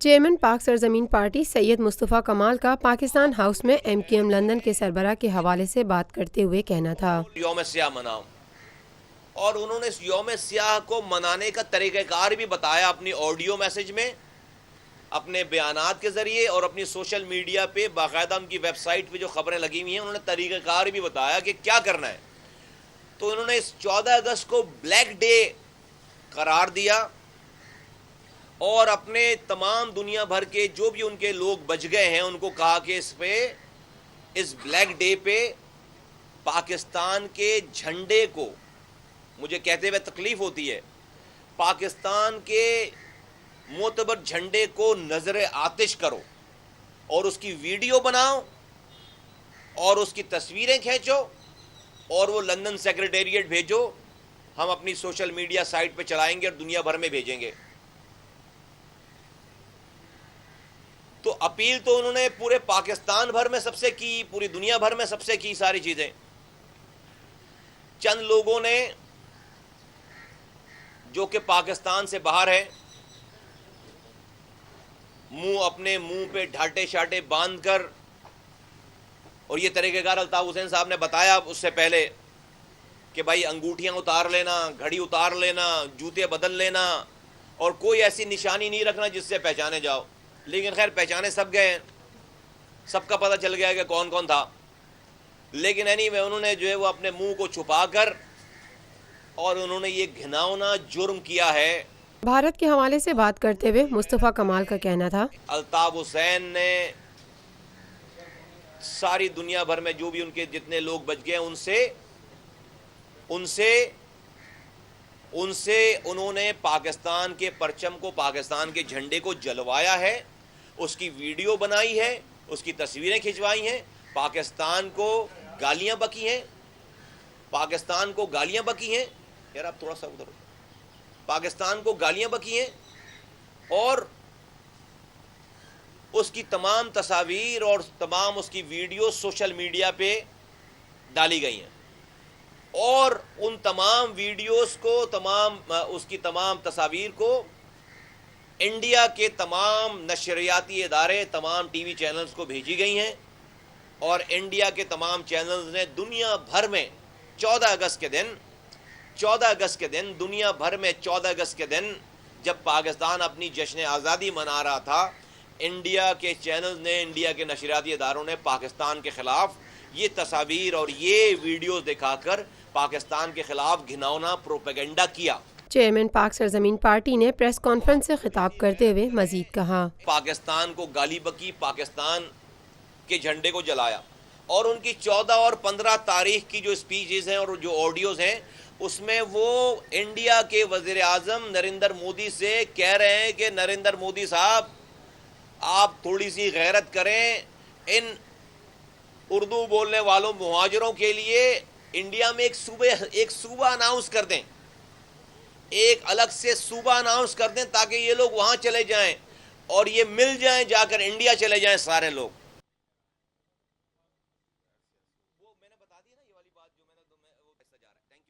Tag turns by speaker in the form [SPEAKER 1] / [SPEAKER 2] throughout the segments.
[SPEAKER 1] Chairman پاک سرزمین party سید مصطفیٰ کمال کا پاکستان ہاؤس میں MQM لندن کے سربراہ کے حوالے سے بات کرتے ہوئے کہنا تھا
[SPEAKER 2] یوم سیاہ مناؤ، اور انہوں نے اس یوم سیاہ کو منانے کا طریقہ کار بھی بتایا اپنی آڈیو میسج میں، اپنے بیانات کے ذریعے، اور اپنی سوشل میڈیا پہ باقاعدہ ان کی ویب سائٹ پہ جو خبریں لگی ہوئی ہیں انہوں نے طریقہ کار بھی بتایا کہ کیا کرنا ہے۔ تو انہوں نے اس 14 اگست کو بلیک ڈے قرار دیا، اور اپنے تمام دنیا بھر کے جو بھی ان کے لوگ بچ گئے ہیں ان کو کہا کہ اس بلیک ڈے پہ پاکستان کے جھنڈے کو، مجھے کہتے ہوئے تکلیف ہوتی ہے، پاکستان کے معتبر جھنڈے کو نظر آتش کرو اور اس کی ویڈیو بناؤ اور اس کی تصویریں کھینچو اور وہ لندن سیکریٹریٹ بھیجو، ہم اپنی سوشل میڈیا سائٹ پہ چلائیں گے اور دنیا بھر میں بھیجیں گے۔ تو اپیل تو انہوں نے پورے پاکستان بھر میں سب سے کی، پوری دنیا بھر میں سب سے کی ساری چیزیں۔ چند لوگوں نے جو کہ پاکستان سے باہر ہے، اپنے منہ پہ ڈھاٹے شاٹے باندھ کر، اور یہ طریقہ کار الطاف حسین صاحب نے بتایا اس سے پہلے کہ بھائی انگوٹھیاں اتار لینا، گھڑی اتار لینا، جوتے بدل لینا، اور کوئی ایسی نشانی نہیں رکھنا جس سے پہچانے جاؤ۔ لیکن خیر پہچانے سب گئے ہیں، سب کا پتہ چل گیا کہ کون کون تھا، لیکن انہوں نے جو ہے وہ اپنے منہ کو چھپا کر اور انہوں نے یہ گھناؤنا جرم کیا ہے۔
[SPEAKER 1] بھارت کے حوالے سے بات کرتے ہوئے مصطفیٰ کمال کا کہنا تھا
[SPEAKER 2] الطاف حسین نے ساری دنیا بھر میں جو بھی ان کے جتنے لوگ بچ گئے ان سے انہوں نے پاکستان کے پرچم کو، پاکستان کے جھنڈے کو جلوایا ہے، اس کی ویڈیو بنائی ہے، اس کی تصویریں کھنچوائی ہیں، پاکستان کو گالیاں بکی ہیں، یار آپ تھوڑا سا ادھر، پاکستان کو گالیاں بکی ہیں، اور اس کی تمام تصاویر اور تمام اس کی ویڈیو سوشل میڈیا پہ ڈالی گئی ہیں، اور ان تمام ویڈیوز کو، اس کی تمام تصاویر کو انڈیا کے تمام نشریاتی ادارے، تمام ٹی وی چینلز کو بھیجی گئی ہیں، اور انڈیا کے تمام چینلز نے دنیا بھر میں 14 اگست کے دن دنیا بھر میں 14 اگست کے دن جب پاکستان اپنی جشن آزادی منا رہا تھا، انڈیا کے چینلز نے، انڈیا کے نشریاتی اداروں نے پاکستان کے خلاف یہ تصاویر اور یہ ویڈیوز دکھا کر پاکستان کے خلاف گھناؤنا پروپیگنڈا کیا۔
[SPEAKER 1] چیئرمین پاک سرزمین پارٹی نے پریس کانفرنس سے خطاب کرتے ہوئے مزید کہا
[SPEAKER 2] پاکستان کو گالی بکی، پاکستان کے جھنڈے کو جلایا، اور ان کی 14 اور 15 تاریخ کی جو اسپیچز ہیں اور جو آڈیوز ہیں اس میں وہ انڈیا کے وزیر اعظم نریندر مودی سے کہہ رہے ہیں کہ نریندر مودی صاحب آپ تھوڑی سی غیرت کریں، ان اردو بولنے والوں مہاجروں کے لیے انڈیا میں ایک صوبہ اناؤنس کر دیں، ایک الگ سے صوبہ اناؤنس کر دیں تاکہ یہ لوگ وہاں چلے جائیں اور یہ مل جائیں، جا کر انڈیا چلے جائیں سارے لوگ۔ وہ میں نے بتا دی نا یہ والی بات جو میں نے وہ پیسہ جا رہا ہے۔ Thank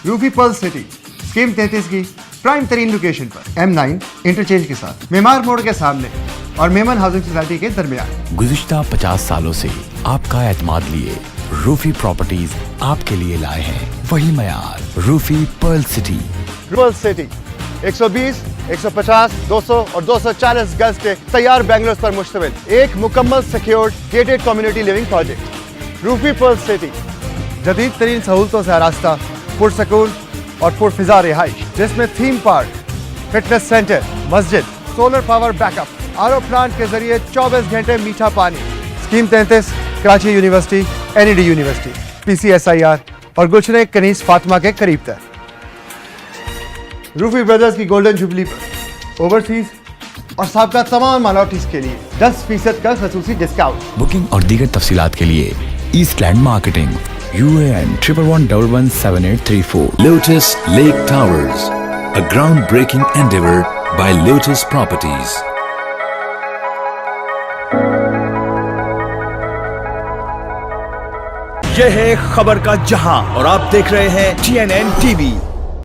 [SPEAKER 2] you.
[SPEAKER 3] Roofi pearl city scheme 33 کی پرائم ترین لوکیشن پر M9 انٹرچینج کے ساتھ، معمار موڑ کے سامنے اور میمن ہاؤسنگ سوسائٹی کے درمیان۔
[SPEAKER 4] گزشتہ 50 سالوں سے آپ کا اعتماد لیے روفی پراپرٹیز آپ کے لیے لائے ہیں وہی معیار، روفی پرل سٹی۔
[SPEAKER 3] پرل سٹی 120، 150، 200 اور 240 گز کے تیار بنگلوز پر مشتمل ایک مکمل secured gated community living project. Roofi pearl city جدید ترین سہولتوں سے آراستہ، پرسکون اور پرفضا رہائش، جس میں تھیم پارک، فٹنس سینٹر، مسجد، solar power back up, RO plant کے ذریعے 24 گھنٹے میٹھا پانی۔ Scheme 33 Karachi university, NED university, PCSIR اور گلشن کنیز فاطمہ کے قریب تر۔ روفی بردرز کی گولڈن جوبلی پر اوورسیز اور سابقہ تمام مائنورٹیز کے لیے 10% کا خصوصی ڈسکاؤنٹ۔
[SPEAKER 4] بکنگ اور دیگر تفصیلات کے لیے east land marketing, UAN 11117834۔
[SPEAKER 5] Lotus Lake Towers, a groundbreaking endeavor by Lotus Properties.
[SPEAKER 6] یہ ہے خبر کا جہاں اور آپ دیکھ رہے ہیں TNN TV۔